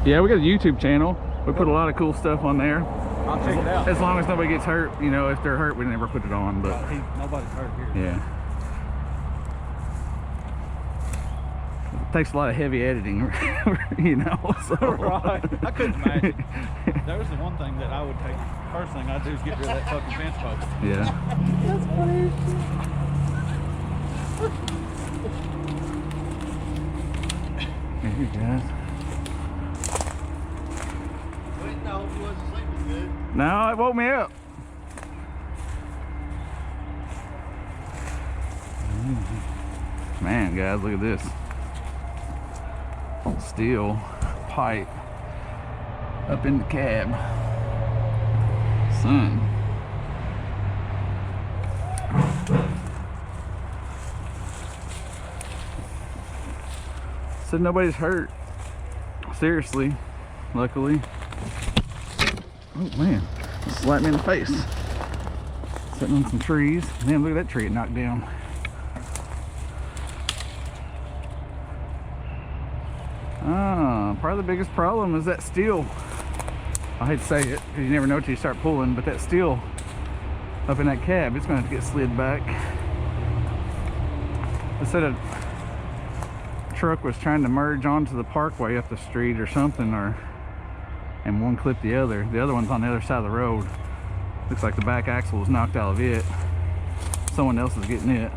Yeah, we got a YouTube channel. We put a lot of cool stuff on there. I'll check it out. As long as nobody gets hurt, you know, if they're hurt, we never put it on. But nobody's hurt here. yeah. It takes a lot of heavy editing, you know. So. Right. I couldn't imagine. That was the one thing that I would take. First thing I'd do is get rid of that fucking fence post. Yeah. That's funny. Here you guys. Wait, no, he wasn't sleeping good. No, it woke me up. Man, guys, look at this. Steel pipe up in the cab. Son. Said nobody's hurt. Seriously. Luckily. Oh man, it slapped me in the face. Sitting on some trees. Man, look at that tree it knocked down. Probably the biggest problem is that steel. I hate to say it, because you never know till you start pulling, but that steel up in that cab, it's going to have to get slid back. I said a truck was trying to merge onto the parkway up the street or something, and one clipped the other. The other one's on the other side of the road. Looks like the back axle was knocked out of it. Someone else is getting it.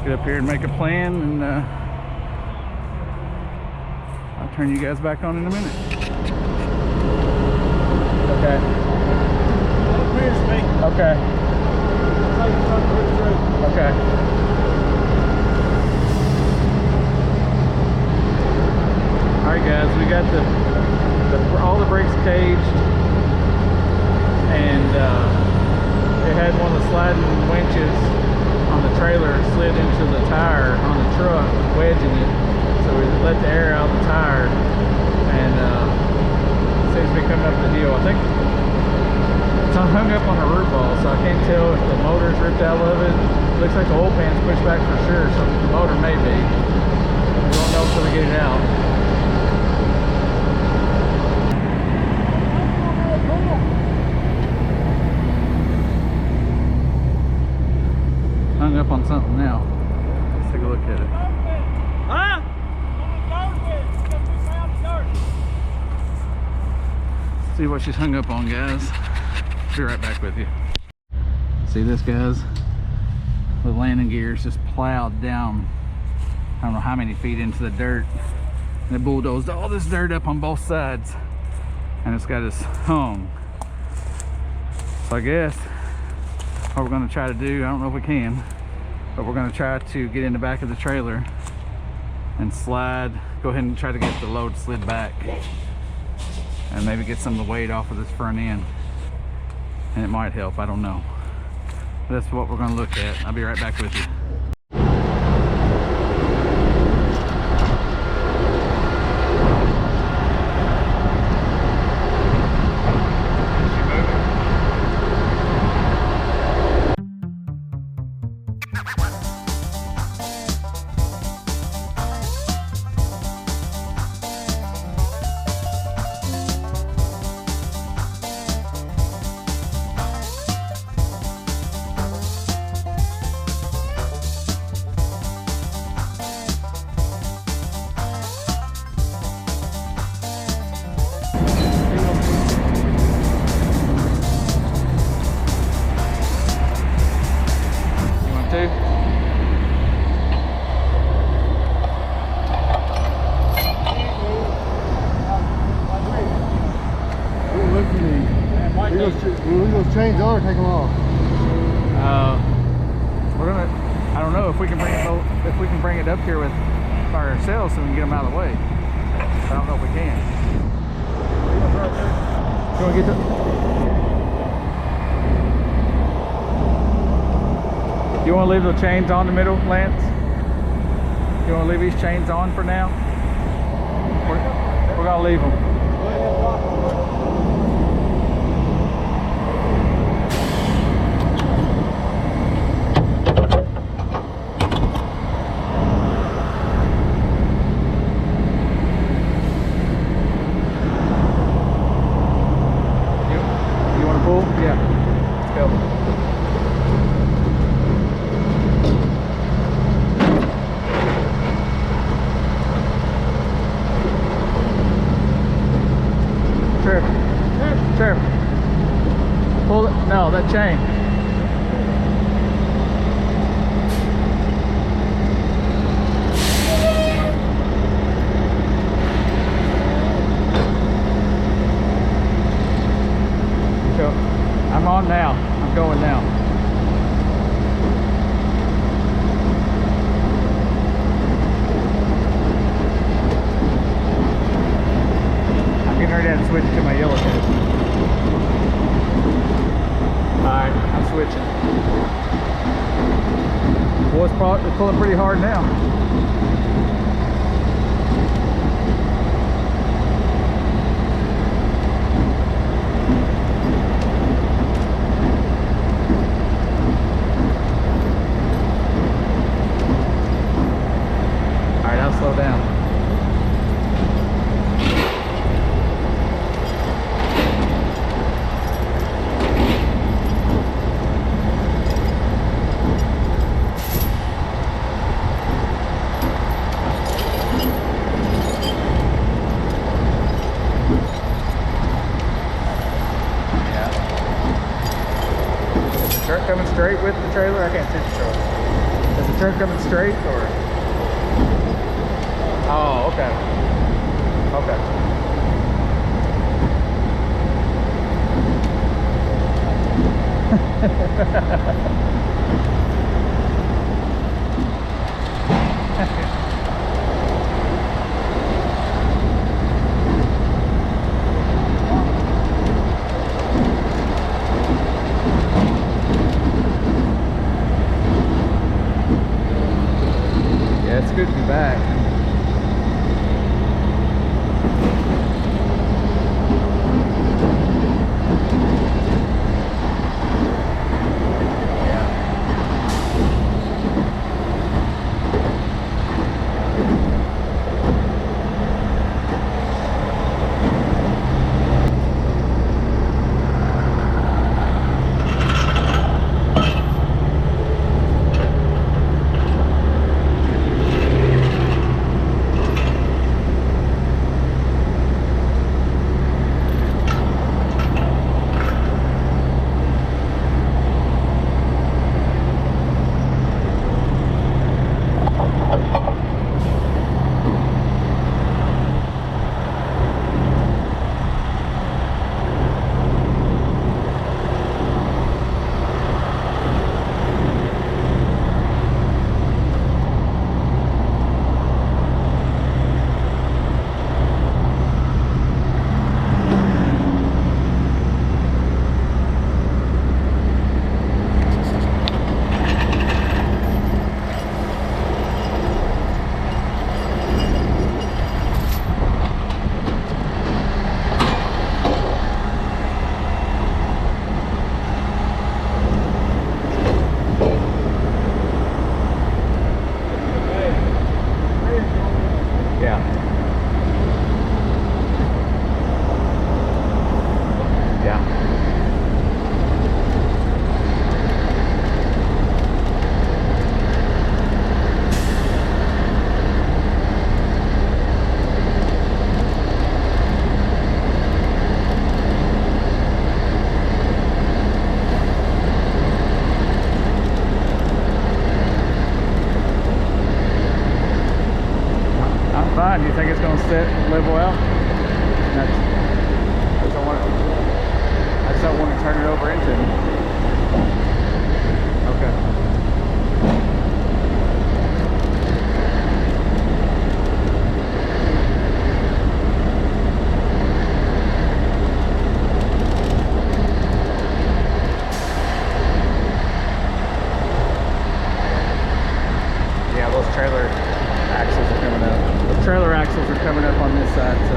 Get up here and make a plan, and I'll turn you guys back on in a minute. Okay. That appears to me. Okay. That's how you start to push through. Okay. All right, guys, we got all the brakes caged, and it had one of the sliding winches on the trailer slid into the tire on the truck, wedging it. So we let the air out of the tire, and it seems to be coming up the hill. I think it's hung up on the root ball, so I can't tell if the motor's ripped out of it. Looks like the oil pan's pushed back for sure, so the motor may be. We won't know until we get it out. Hung up on something now. Let's take a look at it. Huh? See what she's hung up on, guys. Be right back with you. See this, guys? The landing gears just plowed down, I don't know how many feet into the dirt. And it bulldozed all this dirt up on both sides, and it's got us hung. So I guess what we're going to try to do, I don't know if we can, but we're going to try to get in the back of the trailer and slide, go ahead and try to get the load slid back, and maybe get some of the weight off of this front end, and it might help, I don't know. That's what we're going to look at. I'll be right back with you. Change on or take them off? We're gonna, I don't know if we can bring it up here with by ourselves so we can get them out of the way. I don't know if we can. You want to get the, you want to leave the chains on the middle, Lance? You want to leave these chains on for now? We're gonna leave them. the chain. So I'm on now. I'm going now. I'm getting ready to switch to my yellow cab. Alright, I'm switching. Boy, it's pulling pretty hard now. Alright, I'll slow down. Truck coming straight with the trailer? I can't see the trailer. Is the truck coming straight or? Oh, okay. Yeah, it's good to be back. Fine. Do you think it's going to sit and level out? I just don't want to turn it over into it. Okay. Yeah, those trailer axles are coming up. Those trailer axles are coming up on this side, so.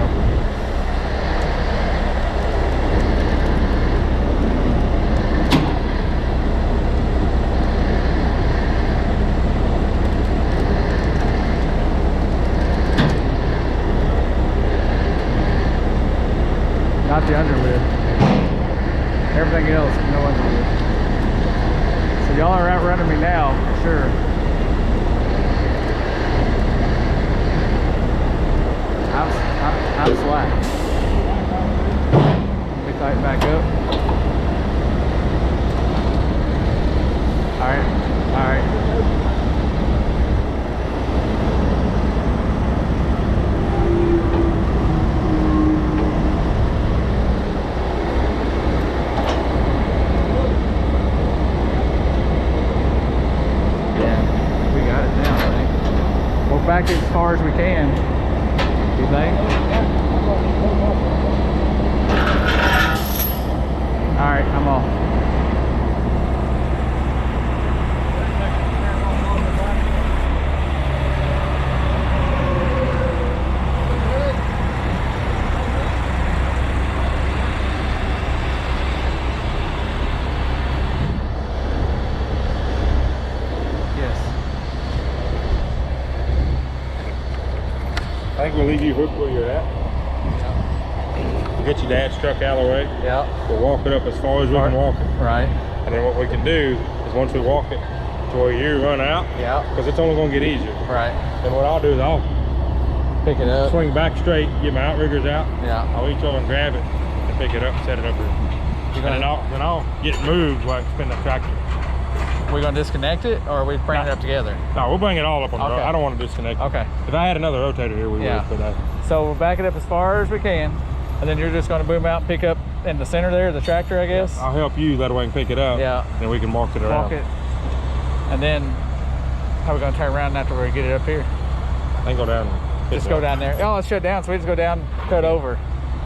Not the underlid. Everything else, no underlid. So y'all are outrunning me now, for sure. I'm slack. Let me tighten back up. Alright. Alright. Yeah, we got it now, I think. We'll back it as far as we can. You think? Alright, I'm off. I think we'll leave you hooked where you're at. We'll get your dad's truck out of the way. Yeah. We'll walk it up as far as we can walk it. Right. And then what we can do is once we walk it to where you run out, Yeah. because it's only going to get easier. Right. Then what I'll do is I'll Pick it up. swing back straight, get my outriggers out. Yeah. I'll reach over and grab it and pick it up and set it up here. You're And then I'll get it moved while I can spin that tractor. we gonna disconnect it, or are we bringing it up together? No, we'll bring it all up on the road. Okay. I don't want to disconnect it. Okay. If I had another rotator here, we Yeah. would. But So we'll back it up as far as we can, and then you're just gonna boom out and pick up in the center there, the tractor, I guess. I'll help you that way and pick it up. Yeah. And we can walk it around. Walk it, and then how are we gonna turn around after we get it up here? Then go down. and Just pick it go up. down there. Oh, it's shut down, so we just go down, cut over.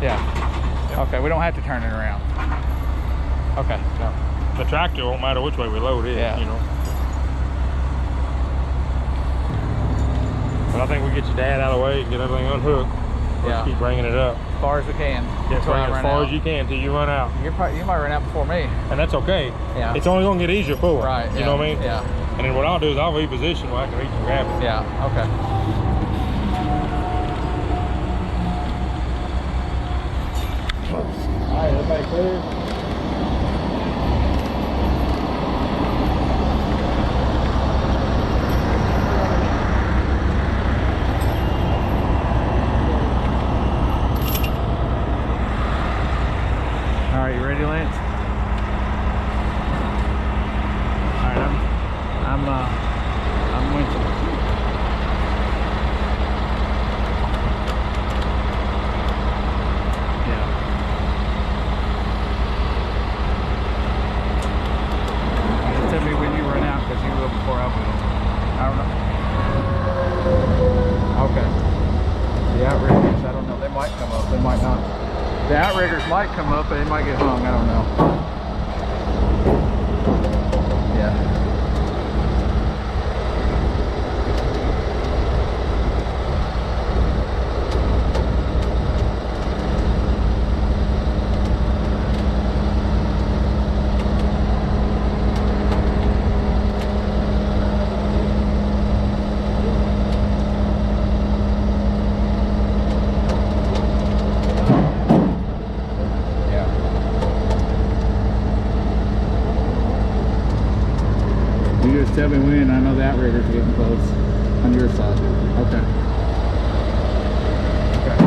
Yeah. Okay, we don't have to turn it around. Okay. No. The tractor won't matter which way we load it, Yeah. you know. But I think we get your dad out of the way and get everything unhooked. We'll Yeah. keep bringing it up. As far as we can. Get until I bring it as run far out. as you can till you run out. You might run out before me. And that's okay. Yeah. It's only going to get easier for us. Right. You yeah, know what I mean? Yeah. And then what I'll do is I'll reposition where I can reach and grab it. Yeah. Okay. All right, everybody clear? All right, you ready, Lance? All right, I'm with you. Yeah. Just tell me when you run out, because you will before I will. I don't know. Okay. The outriggers, I don't know. They might come up. They might not. The outriggers might come up, but they might get hung. I don't know. Yeah. You just tell me when. I know the outrigger's getting close on your side. Okay. Okay.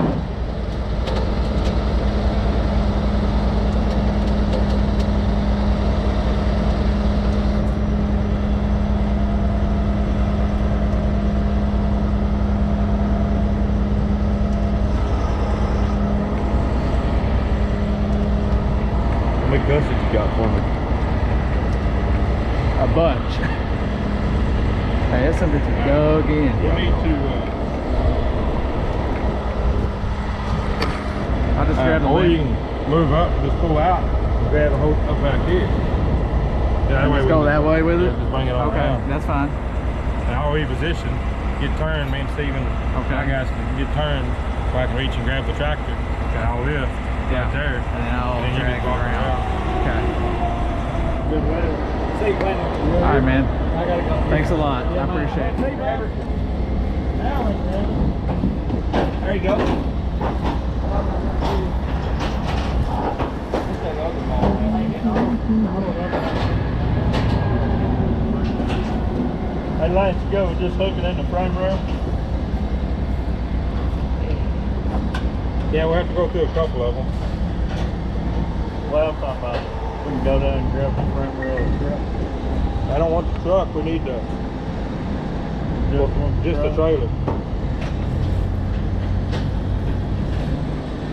How many guns did you got for me? A bunch. Hey, that's something to dug in. We need to, I'll just grab the or you lid. can move up and just pull out and grab the whole up back here. Yeah, that way Just we go can- that way with yeah, it? Just bring it all Okay, around. that's fine. And I'll reposition, get turned, me and Steven, Okay. my guys can get turned so I can reach and grab the tractor. And I'll lift right there. And then I'll And then you drag can it walk around. Okay. Good weather. See you later. All right, man. I gotta go. Thanks a lot. I appreciate it. There you go. Hey, Lance, you go with just hooking in the frame rail? Yeah, we'll have to go through a couple of them. Well, I'm talking about we can go down and grab the frame rail and grab. I don't want the truck. We need the just the trailer.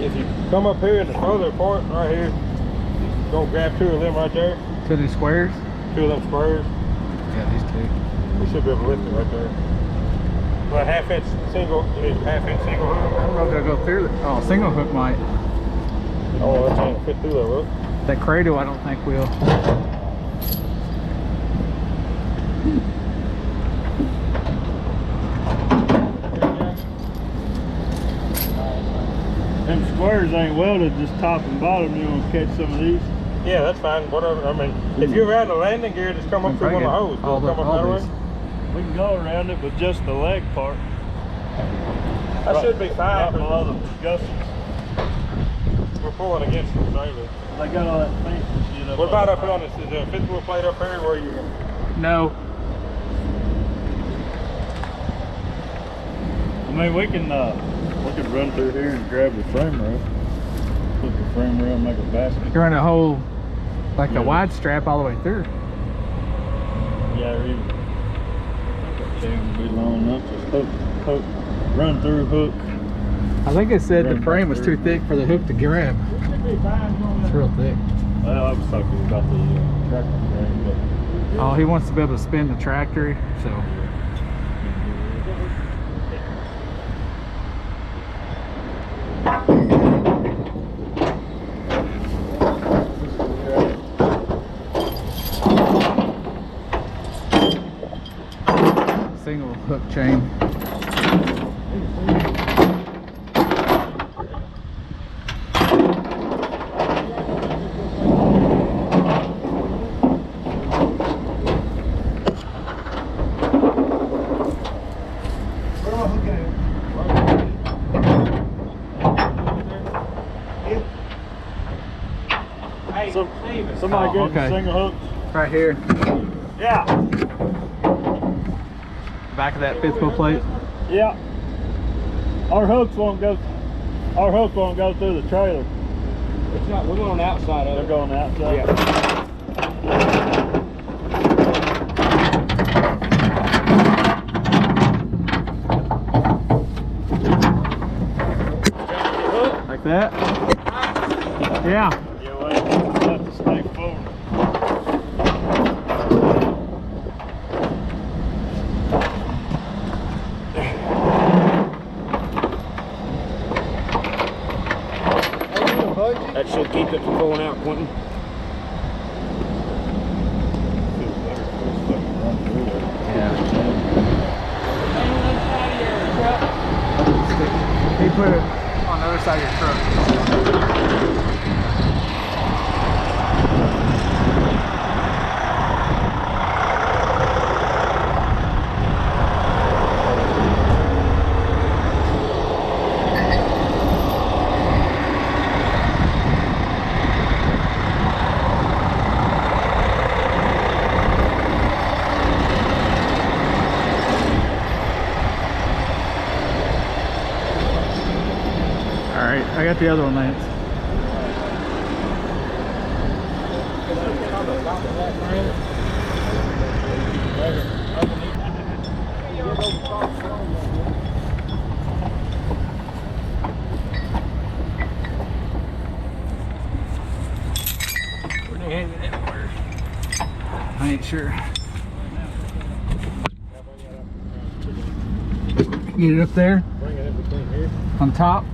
If you come up here in the further part right here, go grab 2 of them right there. 2 of these squares? 2 of them squares. Yeah, these 2. We should be able to lift it right there. But half-inch single, you need a half-inch single I hook. don't know if they'll go through the, oh, single hook might. Oh, that ain't fit through there, look. That cradle I don't think will. Them squares ain't welded, just top and bottom. You want to catch some of these? Yeah, that's fine. Whatever. I mean, if you're around the landing gear, just come up through one of the hoses. All Come up that way. these. We can go around it with just the leg part. That should be fine. Right below the gussets. We're pulling against the trailer. They got all that fancy shit up. What about up on this? Is there a 5th wheel plate up here where you? No. I mean, we can run through here and grab the frame rail. Put the frame rail, make a basket. You're running a whole, like Yeah. a wide strap all the way through. Yeah, or even that chain would be long enough. Just hook, run through, hook. I think it said the Run frame back was through. too thick for the hook to grab. It's real thick. Well, I was talking about the tractor frame, but Oh, he wants to be able to spin the tractor, so. Single hook chain. somebody get okay. the single hooks. Right here. Yeah, Back of that 5th wheel plate. yeah. Our hooks won't go. Our hook won't go through the trailer. It's not. We're going on the outside of They're it. going outside. Yeah. Like that. Yeah. Yeah, well, you have to stay forward. That should keep it from going out, Quentin. He put it on the other side of your truck. Alright, I got the other one, Lance. I ain't sure. Get it up there Bring it in between here. on top.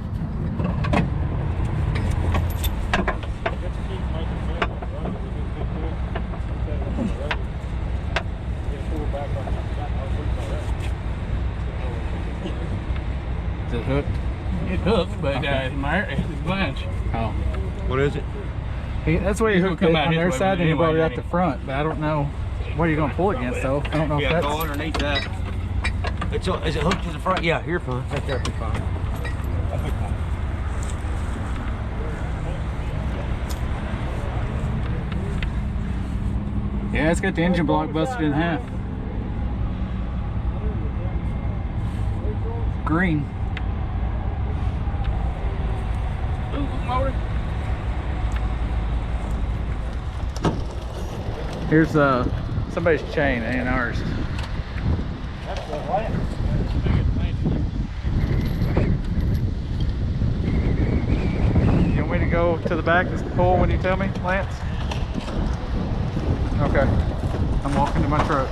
Is it hooked? It hooked, but it's a bunch. Oh. What is it? That's where you It'll hooked come it out on his their way, side, but and you brought it anyway, out the front. But I don't know what you're going to pull against, though. I don't know if Yeah, that's. go underneath that. Is it hooked to the front? Yeah, you're fine. Right there, be fine. Yeah, it's got the engine block busted in half. Green. Here's somebody's chain, ain't ours. That's the light. You want me to go to the back and pull when you tell me, Lance? Okay. I'm walking to my truck.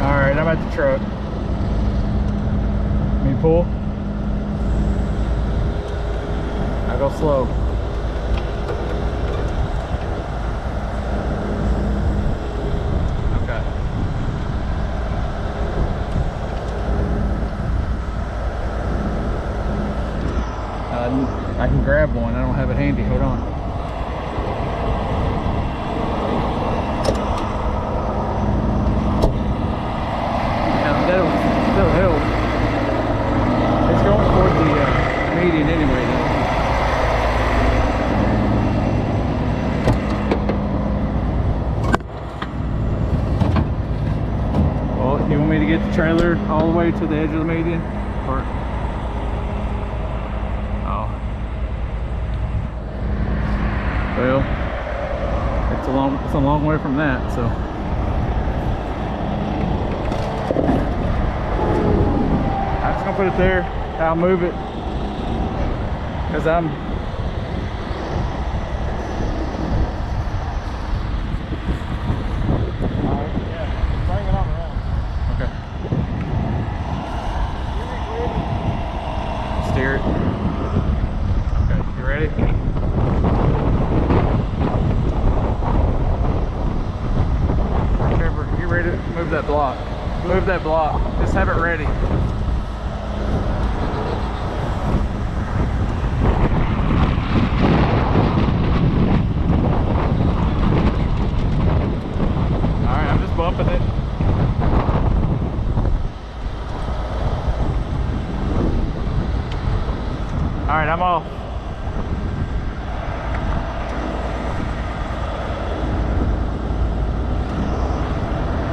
Alright, I'm at the truck. Me pull? I go slow. Okay. I can grab one. I don't have it handy. Hold on. Yeah, that'll still help. It's going toward the median anyway, though. Well, you want me to get the trailer all the way to the edge of the median? Or... oh. Well, it's a long way from that, so. I'm just gonna put it there. I'll move it because I'm Yeah, bring it on around. okay. Steer it. Okay, you ready? Trevor, you ready to move that block? Move that block. Just have it ready. Alright, I'm just bumping it. Alright, I'm off.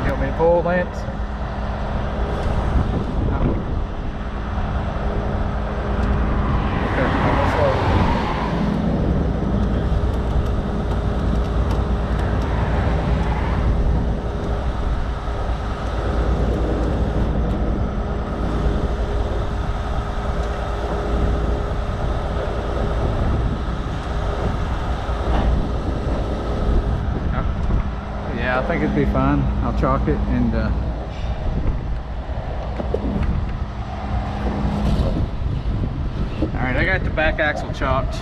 You want me to pull, Lance? Okay, I'll go slow. Yeah, I think it'd be fine. I'll chalk it and all right, I got the back axle chalked.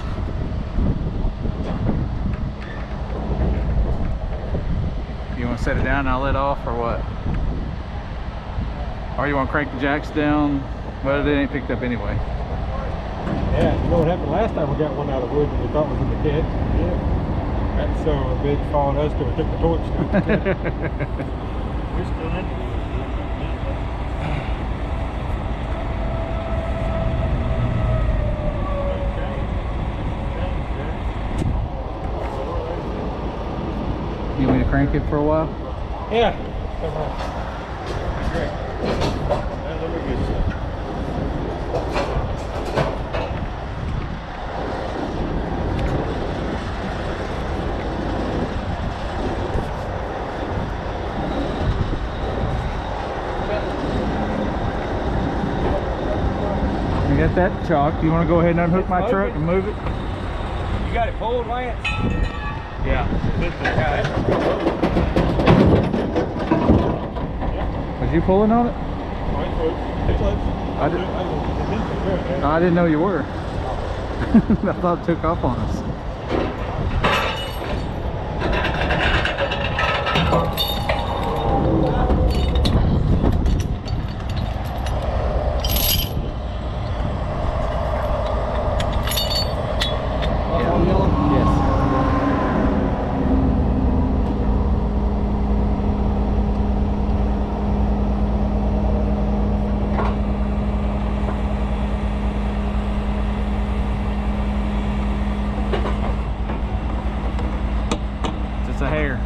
You want to set it down and I'll let off, or what? Or you want to crank the jacks down? Well, it ain't picked up anyway. Yeah, you know what happened last time we got one out of wood that we thought was in the catch? Yeah. That son of a bitch followed us till we took the torch to it. We're still in. You want me to crank it for a while? Yeah. Come on. Great. Now let me get some. You got that chalked. You want to go ahead and unhook my Move truck it. and move it? You got it pulled, Lance? Yeah. Was you pulling on it? I didn't know you were. I thought it took off on us. Yes. It's a hair.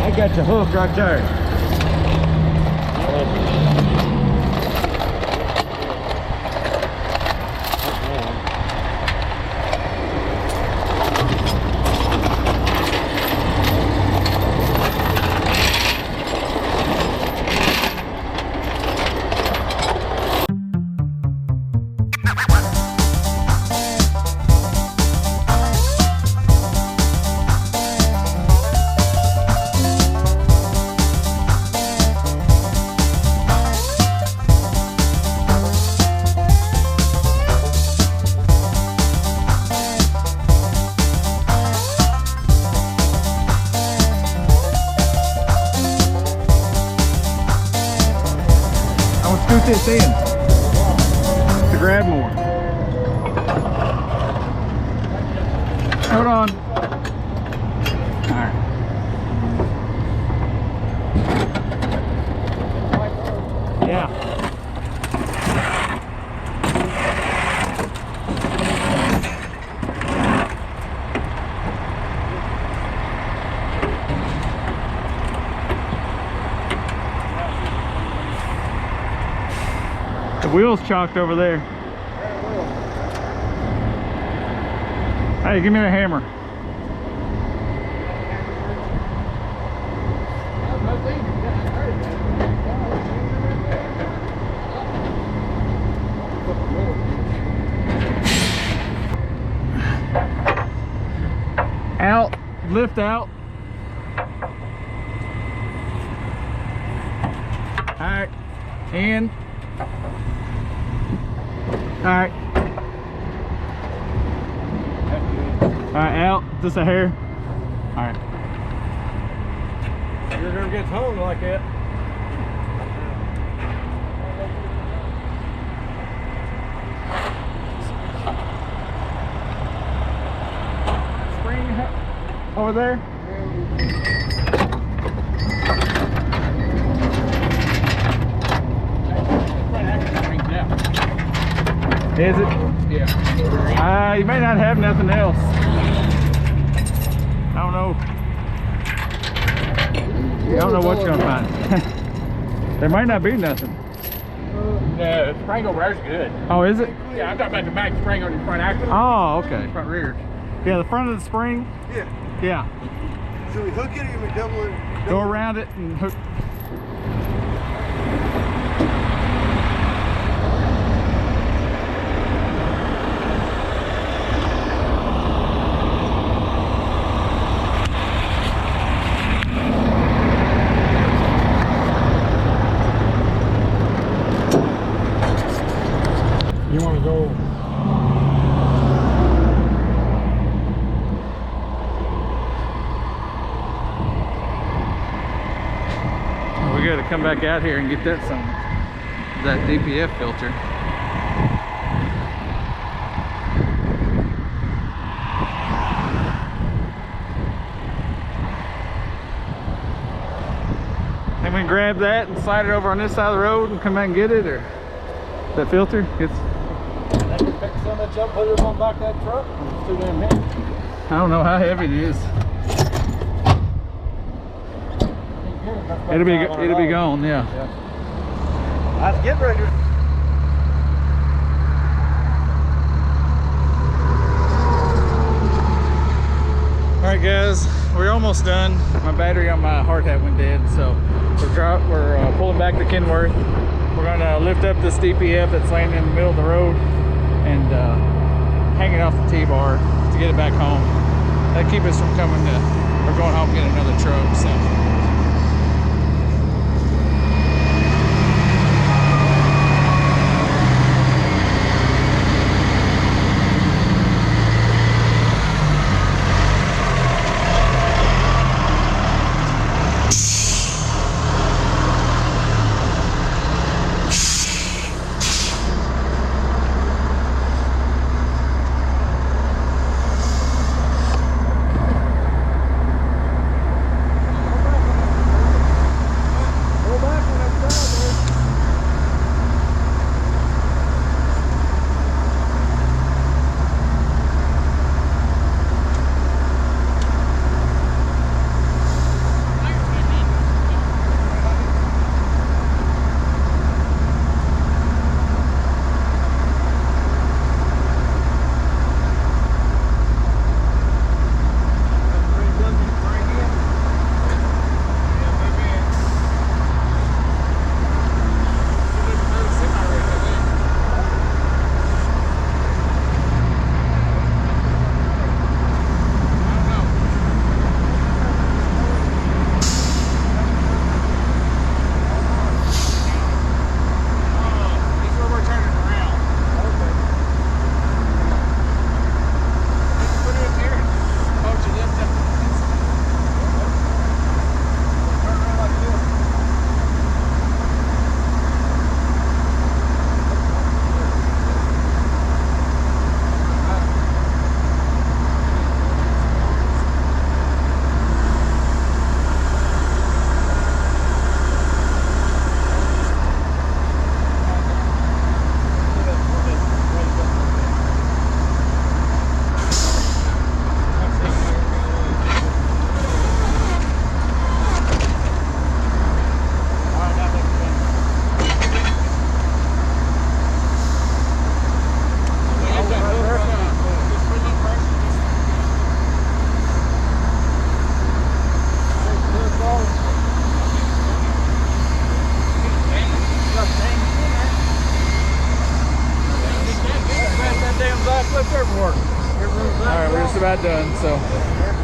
I got your hook right there. Scoot this in to grab more. Hold on. All right. Yeah. The wheel's chalked over there. Hey, give me the hammer. Out, lift out. All right, in. All right. All right, out. Just a hair. All right. You're gonna get hung like that. Spring over there. Is it? Yeah. You may not have nothing else. I don't know. I don't know what you're gonna find. There might not be nothing. The spring over there's good. Oh, is it? Yeah, I'm talking about the back spring on your front axle. Oh, okay. Front rear. Yeah, the front of the spring. Yeah. Yeah. Should we hook it or we double it? Go around it and hook. You want to go? We got to come back out here and get that DPF filter. And we can grab that and slide it over on this side of the road and come back and get it, or that filter. It's, I can pick some of that jump, put it on back of that truck. It's too damn heavy. I don't know how heavy it is. It'll be gone, yeah. Let's get ready. All right, guys, we're almost done. My battery on my hard hat went dead, so we're pulling back to Kenworth. We're gonna lift up this DPF that's laying in the middle of the road and hang it off the T-bar to get it back home. That'll keep us from coming to or going home and getting another truck. So. about done. So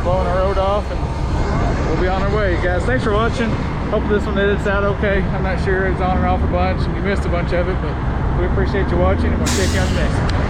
blowing our road off and we'll be on our way, guys. Thanks for watching. Hope this one edits out okay. I'm not sure, it's on and off a bunch and you missed a bunch of it, but we appreciate you watching and we'll check you on the next one.